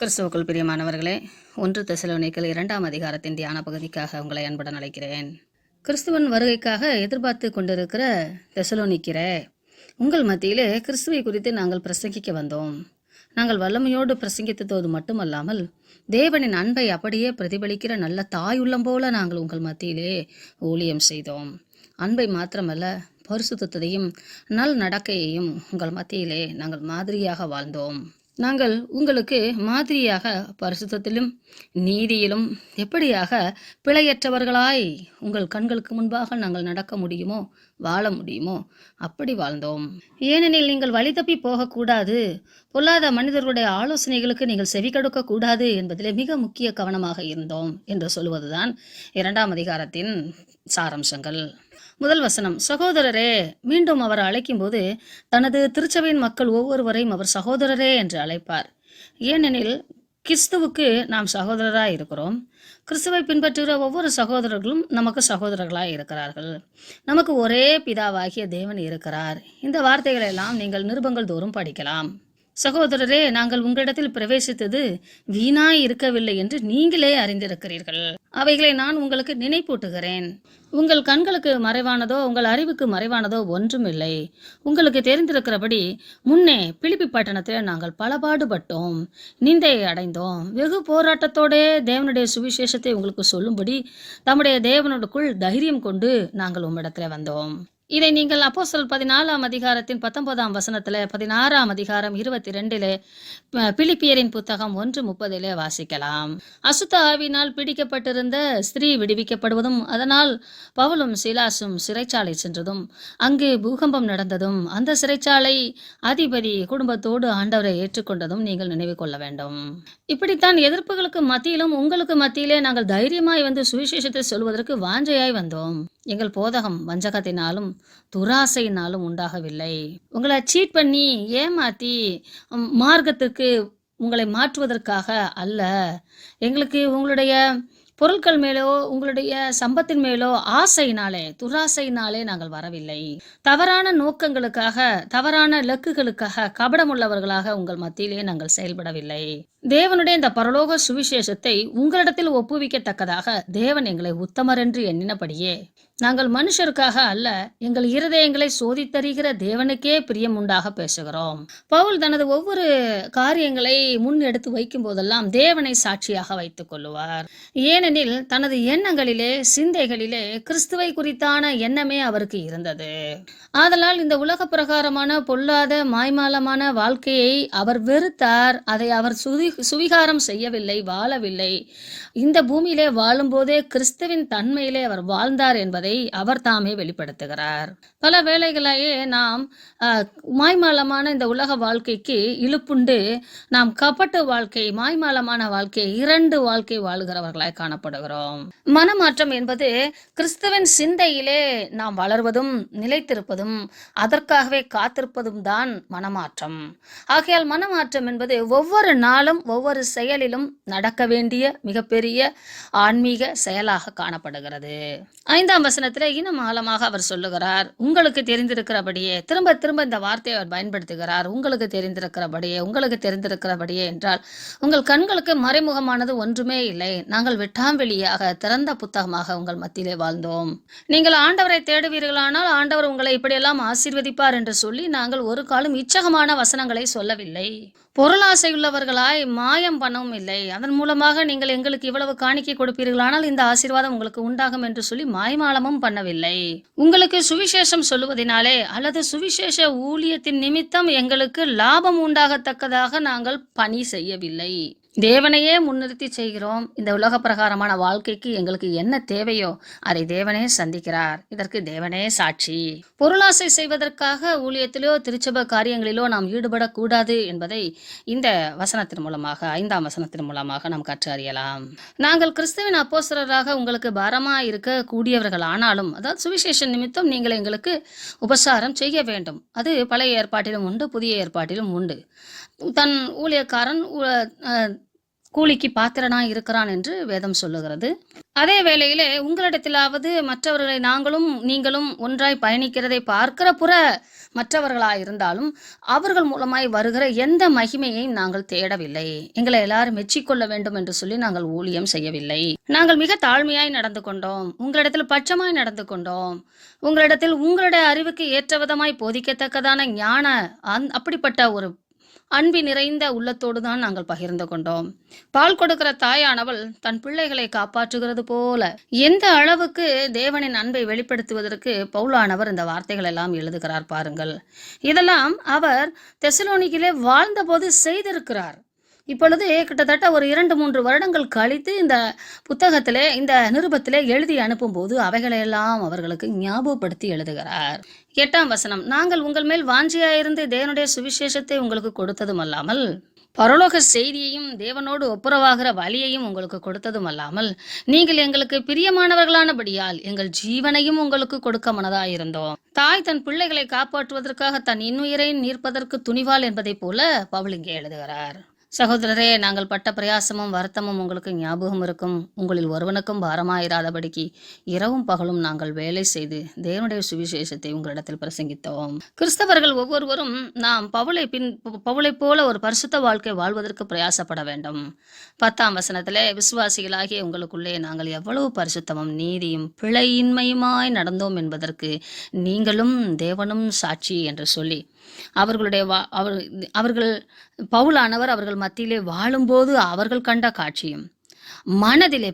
கிறிஸ்துவுக்குள் பிரியமானவர்களே, 1 தெசலோனிக்கேயர் 2ஆம் அதிகாரத்தின் தியான பகுதிக்காக உங்களை அன்புடன் அழைக்கிறேன். கிறிஸ்துவின் வருகைக்காக எதிர்பார்த்து கொண்டிருக்கிற தெசலோனிக்கேயரே, உங்கள் மத்தியிலே கிறிஸ்துவை குறித்து நாங்கள் பிரசங்கிக்க வந்தோம். நாங்கள் வல்லமையோடு பிரசங்கித்ததோடு மட்டுமல்லாமல், தேவனின் அன்பை அப்படியே பிரதிபலிக்கிற நல்ல தாயுள்ளம் போல நாங்கள் உங்கள் மத்தியிலே ஊழியம் செய்தோம். அன்பை மாத்திரமல்ல, பரிசுத்தத்தையும் நல் நடக்கையையும் உங்கள் மத்தியிலே நாங்கள் மாதிரியாக வாழ்ந்தோம். நாங்கள் உங்களுக்கு மாதிரியாக பரிசுத்தத்திலும் நீதியிலும் எப்படியாக பிழையற்றவர்களாய் உங்கள் கண்களுக்கு முன்பாக நாங்கள் நடக்க முடியுமோ, வாழ முடியுமோ அப்படி வாழ்ந்தோம். ஏனெனில் நீங்கள் வழி தப்பி போகக்கூடாது, பொல்லாத மனிதர்களுடைய ஆலோசனைகளுக்கு நீங்கள் செவி கொடுக்க கூடாது என்பதிலே மிக முக்கிய கவனமாக இருந்தோம் என்று சொல்வதுதான் 2ஆம் அதிகாரத்தின் சாரம்சங்கள். முதல் வசனம், சகோதரரே. மீண்டும் அவர் அழைக்கும்போது தனது திருச்சபையின் மக்கள் ஒவ்வொருவரையும் அவர் சகோதரரே என்று அழைப்பார். ஏனெனில் கிறிஸ்துவுக்கு நாம் சகோதரராய் இருக்கிறோம். கிறிஸ்துவை பின்பற்றுகிற ஒவ்வொரு சகோதரர்களும் நமக்கு சகோதரர்களாய் இருக்கிறார்கள். நமக்கு ஒரே பிதாவாகிய தேவன் இருக்கிறார். இந்த வார்த்தைகளை எல்லாம் நீங்கள் நிருபங்கள் தோறும் படிக்கலாம். சகோதரரே, நாங்கள் உங்களிடத்தில் பிரவேசித்தது வீணாய் இருக்கவில்லை என்று நீங்களே அறிந்திருக்கிறீர்கள். அவைகளை நான் உங்களுக்கு நினைப்பூட்டுகிறேன். உங்கள் கண்களுக்கு மறைவானதோ உங்கள் அறிவுக்கு மறைவானதோ ஒன்றுமில்லை. உங்களுக்கு தெரிந்திருக்கிறபடி முன்னே பிலிப்பி பட்டணத்தில் நாங்கள் பல பாடுபட்டோம், நிந்தையை அடைந்தோம். வெகு போராட்டத்தோடே தேவனுடைய சுவிசேஷத்தை உங்களுக்கு சொல்லும்படி தம்முடைய தேவனுக்குள் தைரியம் கொண்டு நாங்கள் உம்மிடத்தில் வந்தோம். இதை நீங்கள் அப்போஸ்தலர் 14ஆம் அதிகாரத்தின் 19ஆம் வசனத்தில், 16ஆம் அதிகாரம் 22 பிலிப்பியரின் புத்தகம் 1:30 வாசிக்கலாம். அசுத்த ஆவியினால் பிடிக்கப்பட்டிருந்த ஸ்திரீ விடுவிக்கப்படுவதும், அதனால் பவுலும் சீலாசும் சிறைச்சாலை சென்றதும், அங்கு பூகம்பம் நடந்ததும், அந்த சிறைச்சாலை அதிபதி குடும்பத்தோடு ஆண்டவரை ஏற்றுக்கொண்டதும் நீங்கள் நினைவு கொள்ள வேண்டும். இப்படித்தான் எதிர்ப்புகளுக்கு மத்தியிலும் உங்களுக்கு மத்தியிலே நாங்கள் தைரியமாய் வந்து சுவிசேஷத்தை சொல்வதற்கு வாஞ்சையாய் வந்தோம். எங்கள் போதகம் வஞ்சகத்தினாலும் துராசையினாலும் உண்டாகவில்லை. உங்களை சீட் பண்ணி ஏமாத்தி மார்க்கத்துக்கு உங்களை மாற்றுவதற்காக அல்ல. எங்களுக்கு உங்களுடைய பொருட்கள் மேலோ உங்களுடைய சம்பத்தின் மேலோ ஆசையினாலே துராசையினாலே நாங்கள் வரவில்லை. தவறான நோக்கங்களுக்காக, தவறான இலக்குகளுக்காக கபடமுள்ளவர்களாக உங்கள் மத்தியிலே நாங்கள் செயல்படவில்லை. தேவனுடைய இந்த பரலோக சுவிசேஷத்தை உங்களிடத்தில் ஒப்புவிக்கத்தக்கதாக தேவன் எங்களை உத்தமர் என்று எண்ணினபடியே நாங்கள் மனுஷருக்காக அல்ல, எங்கள் இருதயங்களை சோதித்தறிகிற தேவனுக்கே பிரியம் உண்டாக பேசுகிறோம். பவுல் தனது ஒவ்வொரு காரியங்களை முன் எடுத்து வைக்கும் போதெல்லாம் தேவனை சாட்சியாக வைத்துக் கொள்ளுவார். ஏனெனில் தனது எண்ணங்களிலே சிந்தைகளிலே கிறிஸ்துவை குறித்தான எண்ணமே அவருக்கு இருந்தது. ஆதலால் இந்த உலக பிரகாரமான பொல்லாத மாய்மாலமான வாழ்க்கையை அவர் வெறுத்தார். அதை அவர் சுவிகாரம் செய்யவில்லை, வாழவில்லை. இந்த பூமியிலே வாழும்போதே கிறிஸ்துவின் தன்மையிலே அவர் வாழ்ந்தார் என்பதை அவர் தாமே வெளிப்படுத்துகிறார். பல வேளைகளையே நாம் மாய்மாலமான இந்த உலக வாழ்க்கைக்கு இழுப்புண்டு நாம் கபட்டு வாழ்க்கை, மாய்மாலமான வாழ்க்கை, 2 வாழ்க்கை வாழுகிறவர்களாய் காணப்படுகிறோம். மனமாற்றம் என்பது கிறிஸ்துவின் சிந்தையிலே நாம் வளர்வதும் நிலைத்திருப்பதும் அதற்காகவே காத்திருப்பதும் தான் மனமாற்றம். ஆகையால் மனமாற்றம் என்பது ஒவ்வொரு நாளும் ஒவ்வொரு செயலிலும் நடக்க வேண்டிய மிகப்பெரிய ஆன்மீக செயலாக காணப்படுகிறது. 5ஆம் வசனத்திலே இன்னும் ஆழமாக அவர் சொல்லுகிறார், உங்களுக்கு தெரிந்திருக்கிறபடியே. திரும்ப திரும்ப இந்த வார்த்தையை அவர் பயன்படுத்துகிறார். உங்களுக்கு தெரிந்திருக்கிறபடியே, உங்களுக்கு தெரிந்திருக்கிறபடியே என்றால் உங்கள் கண்களுக்கு மறைமுகமானது ஒன்றுமே இல்லை. நாங்கள் வெட்டாம்பெளியாக திறந்த புத்தகமாக உங்கள் மத்தியிலே வாழ்ந்தோம். நீங்கள் ஆண்டவரை தேடுவீர்களானால் ஆண்டவர் உங்களை இப்படியெல்லாம் ஆசீர்வதிப்பார் என்று சொல்லி நாங்கள் ஒரு காலம் இச்சகமான வசனங்களை சொல்லவில்லை. பொருளாசையுள்ளவர்களாய் மாயம் பண்ணவும் இல்லை. அதன் மூலமாக நீங்கள் எங்களுக்கு இவ்வளவு காணிக்கை கொடுப்பீர்களானால் இந்த ஆசீர்வாதம் உங்களுக்கு உண்டாகும் என்று சொல்லி மாய்மாலமும் பண்ணவில்லை. உங்களுக்கு சுவிசேஷம் சொல்லுவதினாலே அல்லது சுவிசேஷ ஊழியத்தின் நிமித்தம் எங்களுக்கு லாபம் உண்டாகத்தக்கதாக நாங்கள் பணி செய்யவில்லை. தேவனையே முன்னிறுத்தி செய்கிறோம். இந்த உலக பிரகாரமான வாழ்க்கைக்கு எங்களுக்கு என்ன தேவையோ அதை தேவனே சந்திக்கிறார். இதற்கு தேவனே சாட்சி. பொருளாசை செய்வதற்காக ஊழியத்திலோ திருச்சபை காரியங்களிலோ நாம் ஈடுபடக்கூடாது என்பதை இந்த வசனத்தின் மூலமாக, 5ஆம் வசனத்தின் மூலமாக நாம் கற்று அறியலாம். நாங்கள் கிறிஸ்துவின் அப்போஸ்தலராக உங்களுக்கு பாரமா இருக்க கூடியவர்கள் ஆனாலும், அதாவது சுவிசேஷ நிமித்தம் நீங்கள் எங்களுக்கு உபசாரம் செய்ய வேண்டும். அது பழைய ஏற்பாட்டிலும் உண்டு, புதிய ஏற்பாட்டிலும் உண்டு. தன் ஊழியக்காரன் கூலிக்கு பாத்திரனாய் இருக்கிறான் என்று வேதம் சொல்லுகிறது. அதே வேளையிலே உங்களிடத்திலாவது மற்றவர்களை நாங்களும் நீங்களும் ஒன்றாய் பயணிக்கிறதை பார்க்கிற புற மற்றவர்களாய் இருந்தாலும் அவர்கள் மூலமாய் வருகிற எந்த மகிமையையும் நாங்கள் தேடவில்லை. எங்களை எல்லாரும் மெச்சிக்கொள்ள வேண்டும் என்று சொல்லி நாங்கள் ஊழியம் செய்யவில்லை. நாங்கள் மிக தாழ்மையாய் நடந்து கொண்டோம். உங்களிடத்தில் பட்சமாய் நடந்து கொண்டோம். உங்களிடத்தில் உங்களுடைய அறிவுக்கு ஏற்ற விதமாய் போதிக்கத்தக்கதான ஞான அப்படிப்பட்ட ஒரு அன்பி நிறைந்த உள்ளத்தோடு தான் நாங்கள் பகிர்ந்து கொண்டோம். பால் கொடுக்கிற தாயானவள் தன் பிள்ளைகளை காப்பாற்றுகிறது போல எந்த அளவுக்கு தேவனின் அன்பை வெளிப்படுத்துவதற்கு பவுலானவர் இந்த வார்த்தைகள் எல்லாம் எழுதுகிறார் பாருங்கள். இதெல்லாம் அவர் தெசலோனிக்கிலே வாழ்ந்தபோது செய்திருக்கிறார். இப்பொழுது கிட்டத்தட்ட ஒரு 2-3 வருடங்கள் கழித்து இந்த புத்தகத்திலே இந்த நிருபத்திலே எழுதி அனுப்பும்போது அவைகளையெல்லாம் அவர்களுக்கு ஞாபகப்படுத்தி எழுதுகிறார். 8ஆம் வசனம், நாங்கள் உங்கள் மேல் வாஞ்சியாயிருந்து தேவனுடைய சுவிசேஷத்தை உங்களுக்கு கொடுத்ததும் அல்லாமல் பரலோக செய்தியையும் தேவனோடு ஒப்புரவாகிற வழியையும் உங்களுக்கு கொடுத்ததும் அல்லாமல் நீங்கள் எங்களுக்கு பிரியமானவர்களானபடியால் எங்கள் ஜீவனையும் உங்களுக்கு கொடுக்க மனதாயிருந்தோம். தாய் தன் பிள்ளைகளை காப்பாற்றுவதற்காக தன் இன்னுயிரை நீர்ப்பதற்கு துணிவாள் என்பதை போல பவுல் இங்கே எழுதுகிறார். சகோதரரே, நாங்கள் பட்ட பிரயாசமும் வருத்தமும் உங்களுக்கு ஞாபகம் இருக்கும். உங்களில் ஒருவனுக்கும் பாரமாயிராதபடிக்கு இரவும் பகலும் நாங்கள் வேலை செய்து தேவனுடைய சுவிசேஷத்தை உங்களிடத்தில் பிரசங்கித்தோம். கிறிஸ்தவர்கள் ஒவ்வொருவரும் நாம் பவுலை போல ஒரு பரிசுத்த வாழ்க்கை வாழ்வதற்கு பிரயாசப்பட வேண்டும். 10ஆம் வசனத்திலே, விசுவாசிகளாகிய உங்களுக்குள்ளே நாங்கள் எவ்வளவு பரிசுத்தமும் நீதியும் பிழையின்மையுமாய் நடந்தோம் என்பதற்கு நீங்களும் தேவனும் சாட்சி என்று சொல்லி அவர்கள் பவுலானவர் அவர்கள் மத்தியிலே வாழும்போது அவர்கள் கண்ட காட்சியும்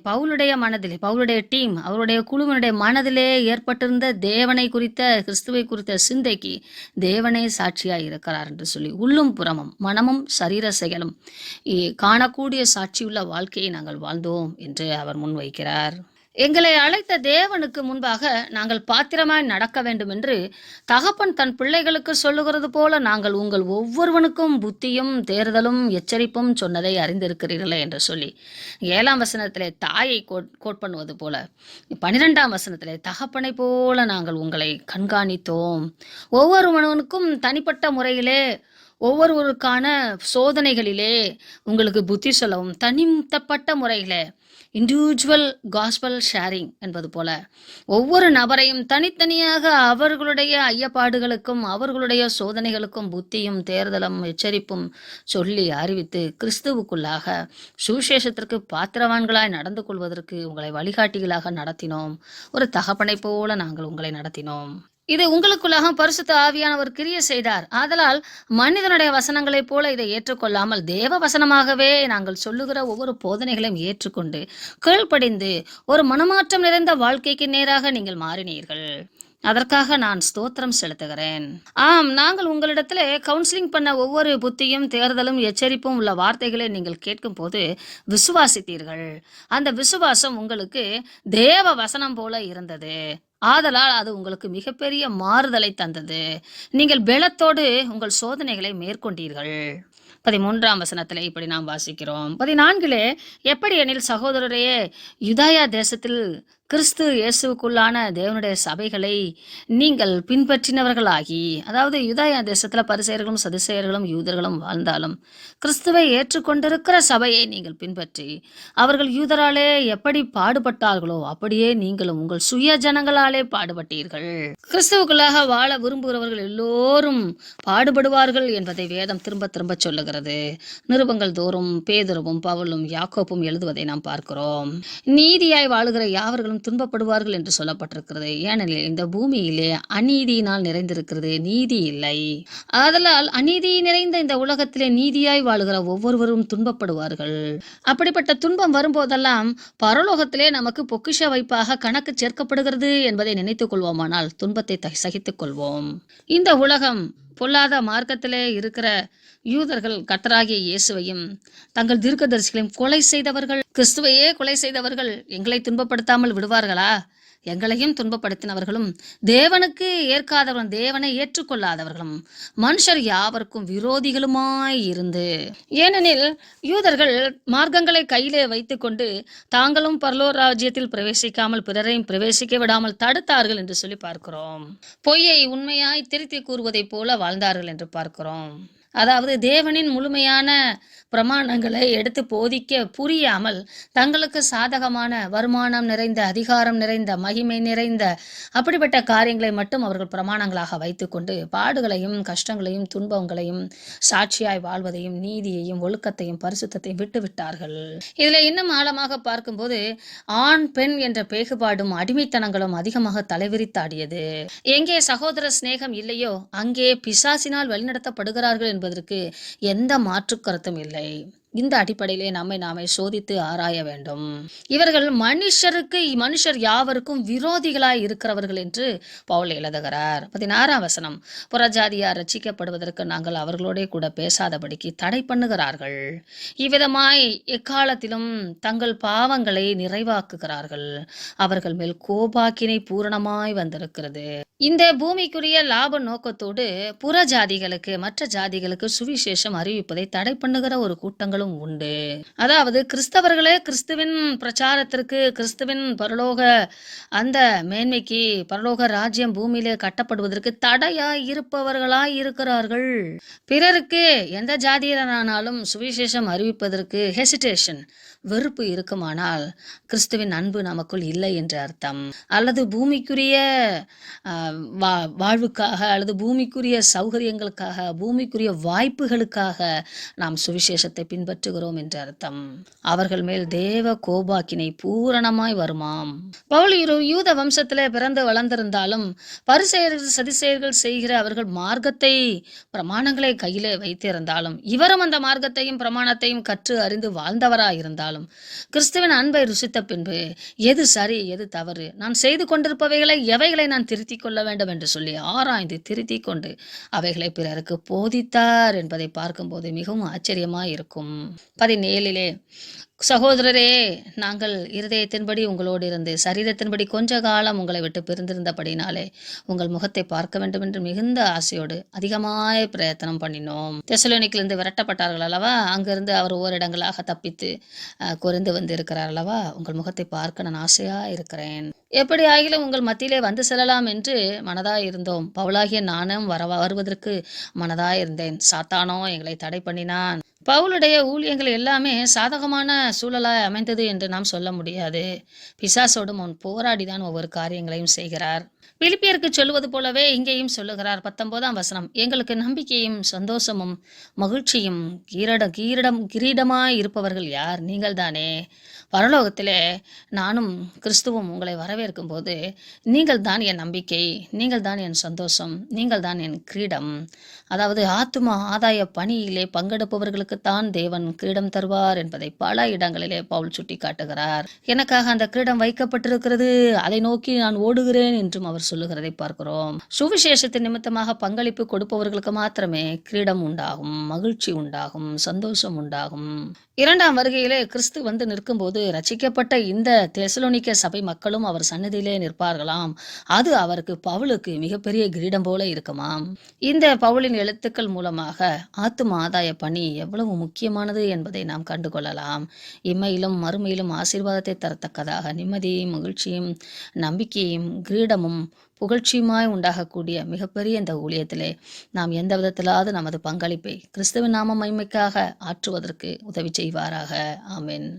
பவுலுடைய டீம் அவருடைய குழுவினுடைய மனதிலே ஏற்பட்டிருந்த தேவனை குறித்த கிறிஸ்துவை குறித்த சிந்தைக்கு தேவனே சாட்சியாய் இருக்கிறார் என்று சொல்லி உள்ளும் புறமும் மனமும் சரீர செயலும் காணக்கூடிய சாட்சியுள்ள வாழ்க்கையை நாங்கள் வாழ்ந்தோம் என்று அவர் முன்வைக்கிறார். எங்களை அழைத்த தேவனுக்கு முன்பாக நாங்கள் பாத்திரமாய் நடக்க வேண்டும் என்று தகப்பன் தன் பிள்ளைகளுக்கு சொல்லுகிறது போல நாங்கள் உங்கள் ஒவ்வொருவனுக்கும் புத்தியும் தேர்தலும் எச்சரிப்பும் சொன்னதை அறிந்திருக்கிறீர்களே என்று சொல்லி 7ஆம் வசனத்திலே தாயை கோட் பண்ணுவது போல 12ஆம் வசனத்திலே தகப்பனை போல நாங்கள் உங்களை கண்காணித்தோம். ஒவ்வொருவனுக்கும் தனிப்பட்ட முறையிலே ஒவ்வொருவருக்கான சோதனைகளிலே உங்களுக்கு புத்தி சொல்லவும் தனிப்பட்ட முறையிலே இண்டிவிஜுவல் காஸ்பல் ஷேரிங் என்பது போல ஒவ்வொரு நபரையும் தனித்தனியாக அவர்களுடைய ஐயப்பாடுகளுக்கும் அவர்களுடைய சோதனைகளுக்கும் புத்தியும் தேர்தலும் எச்சரிப்பும் சொல்லி அறிவித்து கிறிஸ்துவுக்குள்ளாக சுவிசேஷத்திற்கு பாத்திரவான்களாய் நடந்து கொள்வதற்கு உங்களை வழிகாட்டிகளாக நடத்தினோம். ஒரு தகப்பனை போல நாங்கள் உங்களை நடத்தினோம். இது உங்களுக்குள்ளாக பரிசுத்த ஆவியானவர் கிரியை செய்தார். ஆதலால் மனிதனுடைய வசனங்களைப் போல இதை ஏற்றுக்கொள்ளாமல் தேவ வசனமாகவே நாங்கள் சொல்லுகிற ஒவ்வொரு போதனைகளையும் ஏற்றுக்கொண்டு கீழ்ப்படிந்து ஒரு மனமாற்றம் நிறைந்த வாழ்க்கைக்கு நேராக நீங்கள் மாறினீர்கள். அதற்காக நான் ஸ்தோத்திரம் செலுத்துகிறேன். நாங்கள் உங்களிடத்துல கவுன்சிலிங் பண்ண ஒவ்வொரு புத்தியும் தேர்தலும் எச்சரிப்பும் உள்ள வார்த்தைகளை நீங்கள் கேட்கும் போது விசுவாசித்தீர்கள். அந்த விசுவாசம் உங்களுக்கு தேவ வசனம் போல இருந்தது. ஆதலால் அது உங்களுக்கு மிகப்பெரிய மாறுதலை தந்தது. நீங்கள் பெலத்தோடு உங்கள் சோதனைகளை மேற்கொண்டீர்கள். 13ஆம் வசனத்திலே இப்படி நாம் வாசிக்கிறோம். 14 எப்படி எனில் சகோதரரையே, யூதாயா தேசத்தில் கிறிஸ்து இயேசுக்குள்ளான தேவனுடைய சபைகளை நீங்கள் பின்பற்றினவர்களாகி, அதாவது யூதாயா தேசத்துல பரிசேயர்களும் சதுசேயர்களும் யூதர்களும் வாழ்ந்தாலும் கிறிஸ்துவை ஏற்றுக்கொண்டிருக்கிற சபையை நீங்கள் பின்பற்றி அவர்கள் யூதராலே எப்படி பாடுபட்டார்களோ அப்படியே நீங்களும் உங்கள் சுய ஜனங்களாலே பாடுபட்டீர்கள். கிறிஸ்துவுக்குள்ளாக வாழ விரும்புகிறவர்கள் எல்லோரும் பாடுபடுவார்கள் என்பதை வேதம் திரும்ப திரும்ப சொல்லுகிறது. நிருபங்கள் தோறும் பேதுருவும் பவுலும் யாக்கோப்பும் எழுதுவதை நாம் பார்க்கிறோம். நீதியாய் வாழுகிற யாவர்களும் துன்பப்படுவார்கள் என்று சொல்லப்பட்டிருக்கிறது. ஏனெனில் இந்த பூமியிலே அநீதியினால் நிறைந்திருக்கிறது, நீதி இல்லை. ஆதலால் அநீதி நிறைந்த இந்த உலகத்திலே நீதியாய் வாழுகிற ஒவ்வொருவரும் துன்பப்படுவார்கள். அப்படிப்பட்ட துன்பம் வரும்போதெல்லாம் பரலோகத்திலே நமக்கு பொக்கிஷ வைப்பாக கணக்கு சேர்க்கப்படுகிறது என்பதை நினைத்துக் கொள்வோமானால் துன்பத்தை சகித்துக் கொள்வோம். இந்த உலகம் பொல்லாத மார்க்கத்திலே இருக்கிற யூதர்கள் கர்த்தராகிய இயேசுவையும் தங்கள் தீர்க்கதரிசிகளையும் கொலை செய்தவர்கள், கிறிஸ்துவையே கொலை செய்தவர்கள் எங்களை துன்பப்படுத்தாமல் விடுவார்களா? எங்களையும் துன்பப்படுத்தினவர்களும் தேவனுக்கு ஏற்காதவர்களும் தேவனை ஏற்றுக்கொள்ளாதவர்களும் மனுஷர் யாவருக்கும் விரோதிகளுமாய் இருந்து, ஏனெனில் யூதர்கள் மார்க்கங்களை கையிலே வைத்துக்கொண்டு தாங்களும் பரலோக ராஜ்யத்தில் பிரவேசிக்காமல் பிறரையும் பிரவேசிக்க விடாமல் தடுத்தார்கள் என்று சொல்லி பார்க்கிறோம். பொய்யை உண்மையாய் திருத்தி கூறுவதை போல வாழ்ந்தார்கள் என்று பார்க்கிறோம். அதாவது தேவனின் முழுமையான பிரமாணங்களை எடுத்து போதிக்க புரியாமல் தங்களுக்கு சாதகமான வருமானம் நிறைந்த, அதிகாரம் நிறைந்த, மகிமை நிறைந்த அப்படிப்பட்ட காரியங்களை மட்டும் அவர்கள் பிரமாணங்களாக வைத்துக்கொண்டு பாடுகளையும் கஷ்டங்களையும் துன்பங்களையும் சாட்சியாய் வாழ்வதையும் நீதியையும் ஒழுக்கத்தையும் பரிசுத்தையும் விட்டுவிட்டார்கள். இதுல இன்னும் ஆழமாக பார்க்கும்போது ஆண் பெண் என்ற பேகுபாடும் அடிமைத்தனங்களும் அதிகமாக தலைவிரித்தாடியது. எங்கே சகோதர சிநேகம் இல்லையோ அங்கே பிசாசினால் வழிநடத்தப்படுகிறார்கள் என்பதற்கு எந்த மாற்று கருத்தும் இல்லை. இந்த அடிப்படையிலே நம்மை நாமே சோதித்து ஆராய வேண்டும். இவர்கள் மனுஷர் யாவருக்கும் விரோதிகளாய் இருக்கிறவர்கள் என்று பவுல் எழுதுகிறார். 16ஆம் வசனம், புறஜாதியார் ரட்சிக்கப்படுவதற்கு நாங்கள் அவர்களோட கூட பேசாதபடிக்கு தடை பண்ணுகிறார்கள். இவ்விதமாய் எக்காலத்திலும் தங்கள் பாவங்களை நிறைவாக்குகிறார்கள். அவர்கள் மேல் கோபாக்கினை பூரணமாய் வந்திருக்கிறது. இந்த பூமிக்குரிய லாப நோக்கத்தோடு புற ஜாதிகளுக்கு, மற்ற ஜாதிகளுக்கு சுவிசேஷம் அறிவிப்பதை தடை பண்ணுகிற ஒரு கூட்டங்களும் உண்டு. அதாவது கிறிஸ்தவர்களே கிறிஸ்துவின் பிரச்சாரத்திற்கு, கிறிஸ்துவின் பரலோக அந்த மேன்மைக்கு, பரலோக ராஜ்யம் பூமியிலே கட்டப்படுவதற்கு தடையாய் இருப்பவர்களாய் இருக்கிறார்கள். பிறருக்கு எந்த ஜாதியரானாலும் சுவிசேஷம் அறிவிப்பதற்கு ஹெசிடேஷன், வெறுப்பு இருக்குமானால் கிறிஸ்துவின் அன்பு நமக்குள் இல்லை என்று அர்த்தம். அல்லது பூமிக்குரிய வாழ்வுக்காக, அல்லது பூமிக்குரிய சௌகரியங்களுக்காக, பூமிக்குரிய வாய்ப்புகளுக்காக நாம் சுவிசேஷத்தை பின்பற்றுகிறோம் என்று அர்த்தம். அவர்கள் மேல் தேவ கோபாக்கினை பூரணமாய் வருமாம். பவுல் யூத வம்சத்திலே பிறந்து வளர்ந்திருந்தாலும் பரிசேயர்கள் சதிசேயர்கள் செய்கிற அவர்கள் மார்க்கத்தை, பிரமாணங்களை கையிலே வைத்திருந்தாலும், இவரும் அந்த மார்க்கத்தையும் பிரமாணத்தையும் கற்று அறிந்து வாழ்ந்தவராயிருந்தாலும், கிறிஸ்துவின் அன்பை ருசித்த பின்பு எது சரி எது தவறு, நான் செய்து கொண்டிருப்பவைகளை எவைகளை நான் திருத்திக் கொள்ள வேண்டும் என்று சொல்லி ஆராய்ந்து திருத்தி கொண்டு அவைகளை பிறருக்கு போதித்தார் என்பதை பார்க்கும்போது மிகவும் ஆச்சரியமாய் இருக்கும். 17 சகோதரரே, நாங்கள் இருதயத்தின்படி உங்களோடு இருந்து சரீரத்தின்படி கொஞ்ச காலம் உங்களை விட்டு பிரிந்திருந்தபடினாலே உங்கள் முகத்தை பார்க்க வேண்டும் என்று மிகுந்த ஆசையோடு அதிகமாய் பிரயத்தனம் பண்ணினோம். தெசலோனிக்கிலிருந்து விரட்டப்பட்டார்கள் அல்லவா, அங்கிருந்து அவர் ஓரிடங்களாக தப்பித்து குறைந்து வந்து இருக்கிறார் அல்லவா, உங்கள் முகத்தை பார்க்க நான் ஆசையா இருக்கிறேன். எப்படி ஆகிலும் உங்கள் மத்தியிலே வந்து செல்லலாம் என்று மனதாய் இருந்தோம். பவுலாகிய நானும் வருவதற்கு மனதாய் இருந்தேன். சாத்தானோ எங்களை தடை பண்ணினான். பவுலுடைய ஊழியங்கள் எல்லாமே சாதகமான சூழலாய் அமைந்தது என்று நாம் சொல்ல முடியாது. பிசாசோடும் அவன் போராடிதான் ஒவ்வொரு காரியங்களையும் செய்கிறார். பிலிப்பியருக்கு சொல்லுவது போலவே இங்கேயும் சொல்லுகிறார். 19ஆம் வசனம், எங்களுக்கு நம்பிக்கையும் சந்தோஷமும் மகிழ்ச்சியும் கிரீடமாய் இருப்பவர்கள் யார்? நீங்கள் தானே. பரலோகத்திலே நானும் கிறிஸ்துவும் உங்களை வரவேற்கும் போது நீங்கள் தான் என் நம்பிக்கை, நீங்கள் தான் என் சந்தோஷம், நீங்கள் தான் என் கிரீடம். அதாவது ஆத்தும ஆதாய பணியிலே பங்கெடுப்பவர்களுக்குத்தான் தேவன் கிரீடம் தருவார் என்பதை பல இடங்களிலே பவுல் சுட்டி காட்டுகிறார். எனக்காக அந்த கிரீடம் வைக்கப்பட்டிருக்கிறது, அதை நோக்கி நான் ஓடுகிறேன் என்றும் அவர் சொல்லுகிறதை பார்க்கிறோம். சுவிசேஷத்தின் நிமித்தமாக பங்களிப்பு கொடுப்பவர்களுக்கு மாத்திரமே கிரீடம் உண்டாகும், மகிழ்ச்சி உண்டாகும், சந்தோஷம் உண்டாகும். 2ஆம் வருகையிலே கிறிஸ்து வந்து நிற்கும்போது ரட்சிக்கப்பட்ட இந்த தெசலோனிக்க சபை மக்களும் அவர் சந்நிதியிலே நிற்பார்களாம். அது அவருக்கு, பவுலுக்கு மிகப்பெரிய கிரீடம் போல இருக்குமாம். இந்த பவுலின் எழுத்துக்கள் மூலமாக ஆத்தும ஆதாய பணி எவ்வளவு முக்கியமானது என்பதை நாம் கண்டுகொள்ளலாம். இம்மையிலும் மறுமையிலும் ஆசீர்வாதத்தை தரத்தக்கதாக நிம்மதியையும் மகிழ்ச்சியும் நம்பிக்கையும் கிரீடமும் புகழ்ச்சியுமாய் உண்டாகக்கூடிய மிகப்பெரிய இந்த ஊழியத்திலே நாம் எந்த விதத்திலாவது நமது பங்களிப்பை கிறிஸ்துவின் நாம மகிமைக்காக ஆற்றுவதற்கு உதவி செய்வாராக. ஆமென்.